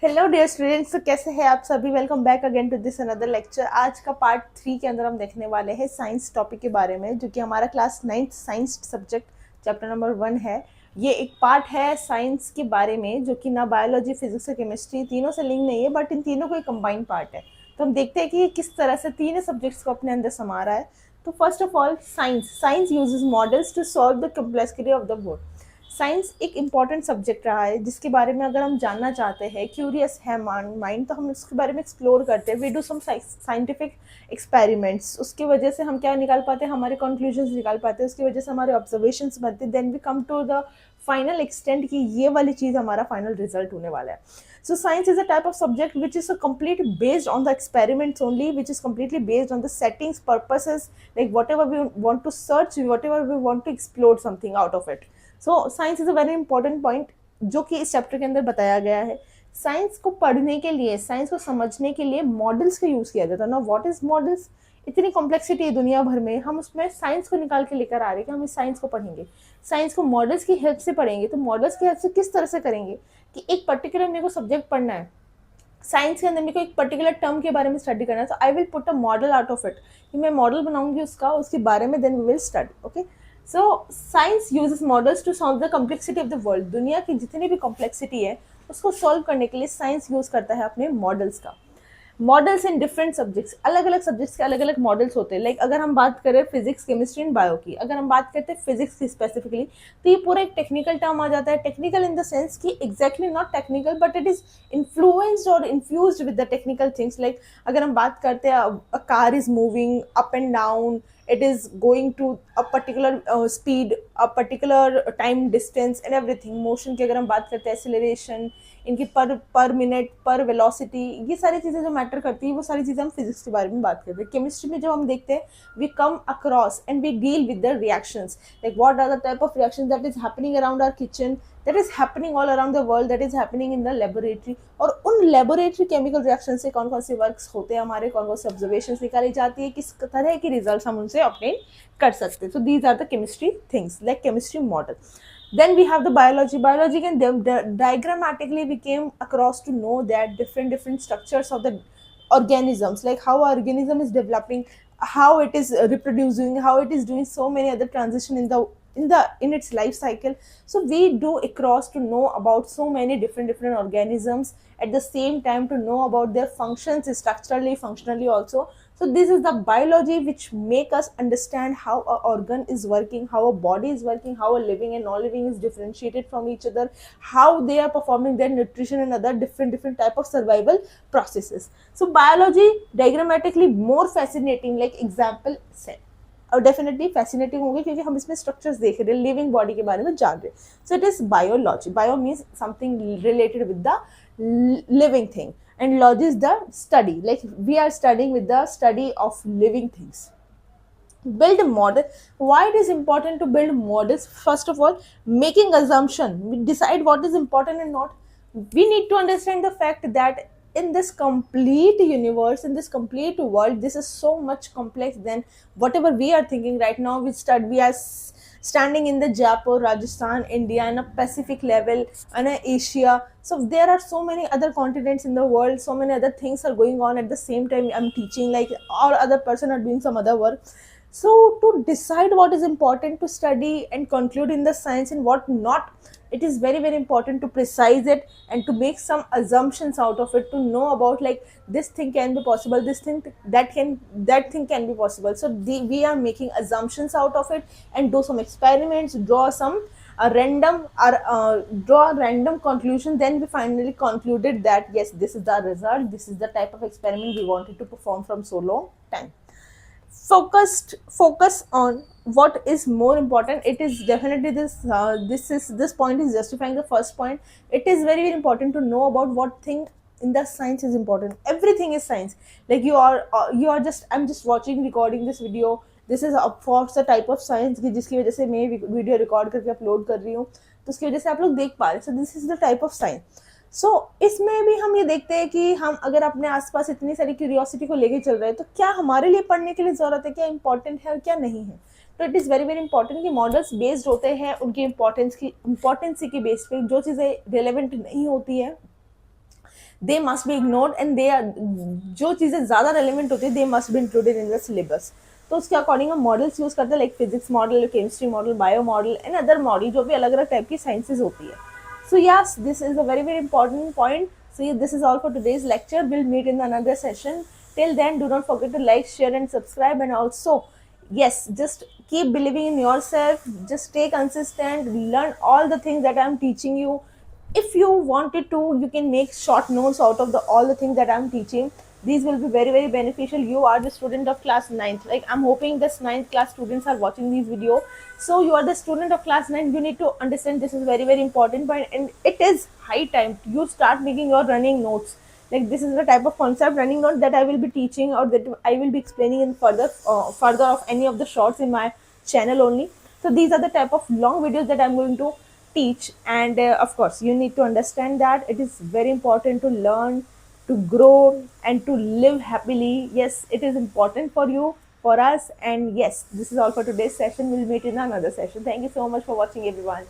Hello dear students, तो कैसे हैं आप सभी। Welcome back again to this another lecture. आज का पार्ट 3 के अंदर हम देखने वाले हैं साइंस टॉपिक के बारे में, जो कि हमारा class 9th science subject chapter number 1 है। ये एक पार्ट है साइंस के बारे में जो कि ना बायोलॉजी, फिजिक्स और केमिस्ट्री तीनों से लिंक नहीं है, बट इन तीनों को एक कंबाइंड पार्ट है। तो हम देखते हैं कि ये किस तरह से तीनों सब्जेक्ट्स को अपने अंदर समा रहा है। तो first of all, science uses models to solve the complexity of the world. Science एक इम्पॉर्टेंट सब्जेक्ट रहा है जिसके बारे में अगर हम जानना चाहते हैं, क्यूरियस है माइंड, तो हम उसके बारे में एक्सप्लोर करते हैं। We do some scientific experiments, उसकी वजह से हम क्या निकाल पाते हैं, हमारे कंक्लूजन्स निकाल पाते हैं, उसकी वजह से हमारे ऑब्जर्वेशंस बनते हैं। Then we come to the final extent कि ये वाली चीज़ हमारा फाइनल रिजल्ट होने वाला है। So science is a type of subject which is a complete based on the experiments only, which is completely based on the settings, purposes, like whatever we want to search, whatever we want to explore something out of it. So science is a very important point जो कि इस chapter के अंदर बताया गया है। Science को पढ़ने के लिए, साइंस को समझने के लिए मॉडल्स का यूज़ किया जाता है ना। What is models? इतनी कॉम्प्लेक्सिटी है दुनिया भर में, हम उसमें साइंस को निकाल के लेकर आ रहे हैं कि हम इस साइंस को पढ़ेंगे, साइंस को मॉडल्स की हेल्प से पढ़ेंगे। तो मॉडल्स की हेल्प से किस तरह से करेंगे कि एक पर्टिकुलर मेरे को सब्जेक्ट पढ़ना है, साइंस के अंदर मेरे को एक पर्टिकुलर टर्म के बारे में स्टडी करना है, तो I will put a model out of it, कि मैं मॉडल बनाऊंगी उसका, उसके बारे में, then we will study. Okay, so science uses models to solve the complexity of the world. दुनिया की जितनी भी कॉम्प्लेक्सिटी है उसको सॉल्व करने के लिए साइंस यूज करता है अपने मॉडल्स का। मॉडल्स इन डिफरेंट सब्जेक्ट्स, अलग अलग सब्जेक्ट्स के अलग अलग मॉडल्स होते हैं। लाइक अगर हम बात करें फिजिक्स, केमिस्ट्री एंड बायो की, अगर हम बात करते हैं फिजिक्स की स्पेसिफिकली, तो ये पूरा एक टेक्निकल टर्म आ जाता है। टेक्निकल इन द सेंस कि exactly not technical, but it is influenced और infused with the technical things. Like अगर हम बात करते हैं, a car is moving up and down, it is going to a particular speed, a particular time distance and everything. Motion की अगर हम बात करते हैं, एक्सेलरेशन, इनकी पर मिनट, पर वेलोसिटी, ये सारी चीज़ें जो मैटर करती है, वो सारी चीज़ें हम फिजिक्स के बारे में बात करते हैं। केमिस्ट्री में जब हम देखते हैं, we come across and we deal with the reactions, like what are the type of reactions that is happening around our kitchen, that is happening all around the world, that is happening in the laboratory। और उन laboratory chemical reaction से कौन कौन से works होते हैं हमारे, कौन कौन से ऑब्जर्वेशंस निकाली जाती है, किस तरह की रिजल्ट्स हम उनसे ऑब्टेन कर सकते हैं। So these are the chemistry things, like chemistry model. Then we have the biology. Biology can diagrammatically we came across to know that different structures of the organisms, like how our organism is developing, how it is reproducing, how it is doing so many other transition in its life cycle. So we do across to know about so many different organisms at the same time, to know about their functions structurally, functionally also. So this is the biology which make us understand how a organ is working, how a body is working, how a living and non-living is differentiated from each other, how they are performing their nutrition and other different type of survival processes. So biology diagrammatically more fascinating, like example cell, और definitely fascinating होंगे क्योंकि हम इसमें structures देख रहे हैं, living body के बारे में जान रहे हैं। So it is biology. Bio means something related with the living thing, and logy is the study, like we are studying with the study of living things. Build a model. Why it is important to build models? First of all, making assumption, we decide what is important and not. We need to understand the fact that in this complete universe, in this complete world, this is so much complex than whatever we are thinking right now. We are standing in the Jaipur, Rajasthan, India, in a Pacific level, and Asia. So there are so many other continents in the world, so many other things are going on at the same time I'm teaching, like all other person are doing some other work. So to decide what is important to study and conclude in the science and what not, it is very important to precise it and to make some assumptions out of it, to know about like this thing can be possible, this thing that thing can be possible. So we are making assumptions out of it and do some experiments, draw some draw a random conclusion. Then we finally concluded that yes, this is the result, this is the type of experiment we wanted to perform from so long time. Focus on what is more important. It is definitely this point is justifying the first point. It is very important to know about what thing in the science is important. Everything is science. Like you are just, I'm just watching, recording this video, this is of course the type of science कि जिसकी वजह से मैं video record करके upload कर रही हूँ, तो उसकी वजह से आप लोग देख पा रहे हैं. So this is the type of science. So इसमें भी हम ये देखते हैं कि हम अगर अपने आसपास इतनी सारी क्यूरियोसिटी को लेके चल रहे हैं, तो क्या हमारे लिए पढ़ने के लिए ज़रूरत है, क्या इंपॉर्टेंट है और क्या नहीं है. तो इट इज़ वेरी इंपॉर्टेंट कि मॉडल्स बेस्ड होते हैं उनकी इम्पोर्टेंसी के बेस पे. जो चीज़ें रिलेवेंट नहीं होती है, they must be ignored and they are जो चीज़ें ज़्यादा relevant होती है they must be included in the syllabus. तो उसके अकॉर्डिंग हम मॉडल्स यूज़ करते हैं like physics model, chemistry model, bio model and other model जो भी अलग अलग टाइप की साइंसेज होती है. So yes, this is a very very important point. So yeah, this is all for today's lecture. We'll meet in another session. Till then, do not forget to like, share and subscribe, and also yes, just keep believing in yourself, just stay consistent, learn all the things that I'm teaching you. If you wanted to, you can make short notes out of the all the things that I'm teaching. These will be very very beneficial. You are the student of class 9th, like I'm hoping this 9th class students are watching these video. So you are the student of class 9, you need to understand this is very very important point, and it is high time you start making your running notes. Like this is the type of concept running note that I will be teaching or that I will be explaining in further of any of the shorts in my channel only. So these are the type of long videos that I'm going to teach, and of course you need to understand that it is very important to learn, to grow and to live happily. Yes, it is important for you, for us, and yes, this is all for today's session. We'll meet in another session. Thank you so much for watching, everyone.